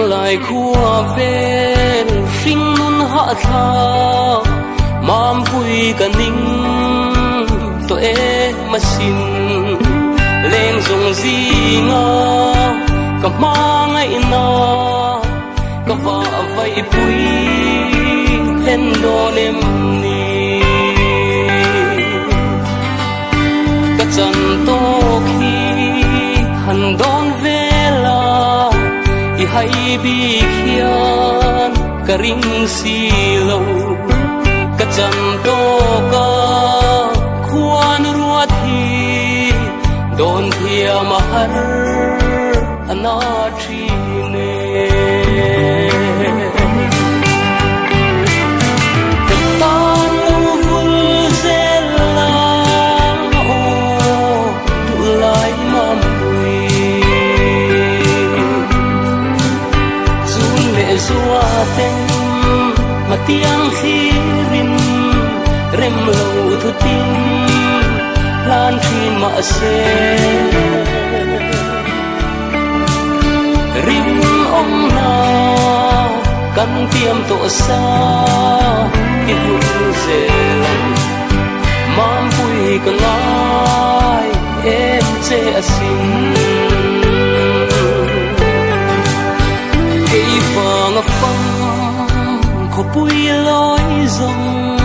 lại khua ven sinh nun hạ tha mam vui cả ninh to e mà xin lên dùng gì ngờ cả mang ngày nọ cả vợ vậy vui lên đồ nem ni cả chân to khi hằn đón về là i hay bi khian cả ring si lâu cả chân to cả khuan ruột thì đón thia mà har ana chi ne tan lâu vul zela o tu lai mam bui zun le zua tem mà tiếng khi rin rem lâu thu tim lan thuyền mà xe rim ông nào căn tiêm tổ xa thì vui dễ lắm mam vui cần ai em dễ xin cây vàng phăng có bụi lối rong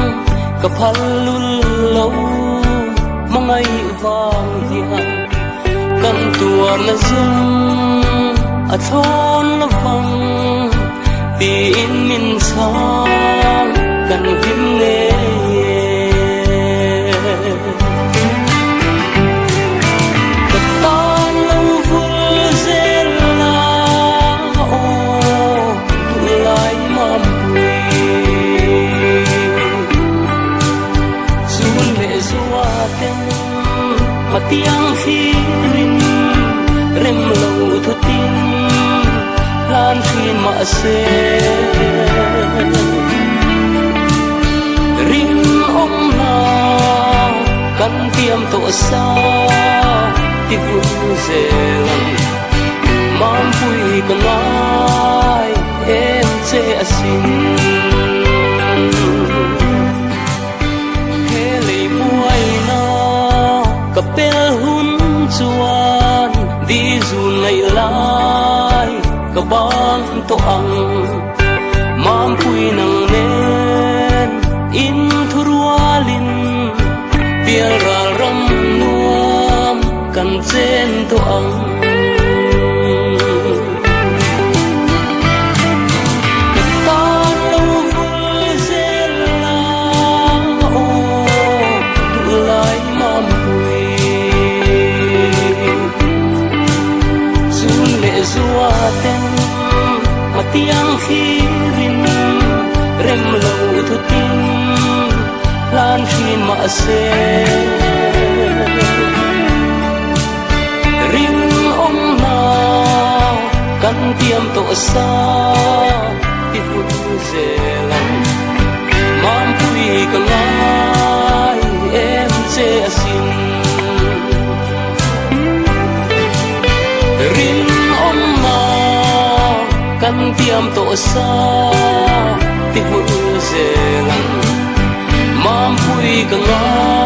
cặp hal lul lâu mong ai vàng hiền căn tua là dung à thôn là vang tin min sang căn him nghe cặp tan lâu vui dễ là ô tu lại mam bui zun lệ zua tem mà tiếng khi rin rem lâu thu tin lan thuyền mà xe rim ông nào căn tiêm tổ xa thì vui dễ lắm mam vui cần ai em dễ xin thế lấy buai na cặp bel hun chuan đi dù ngày lai cả ban to ang mam pui nang nen in thurualin bial ra ram nuam kan chen to ang mà tiếng khi rin rem lâu thu tim lan thuyền mà xe rin ông nào căn tiêm tổ xa thì vui dễ lắm mam vui cần ai em dễ xin rin ông nào căn tiêm tổ xa thì vui dễ lắm mam vui cần ai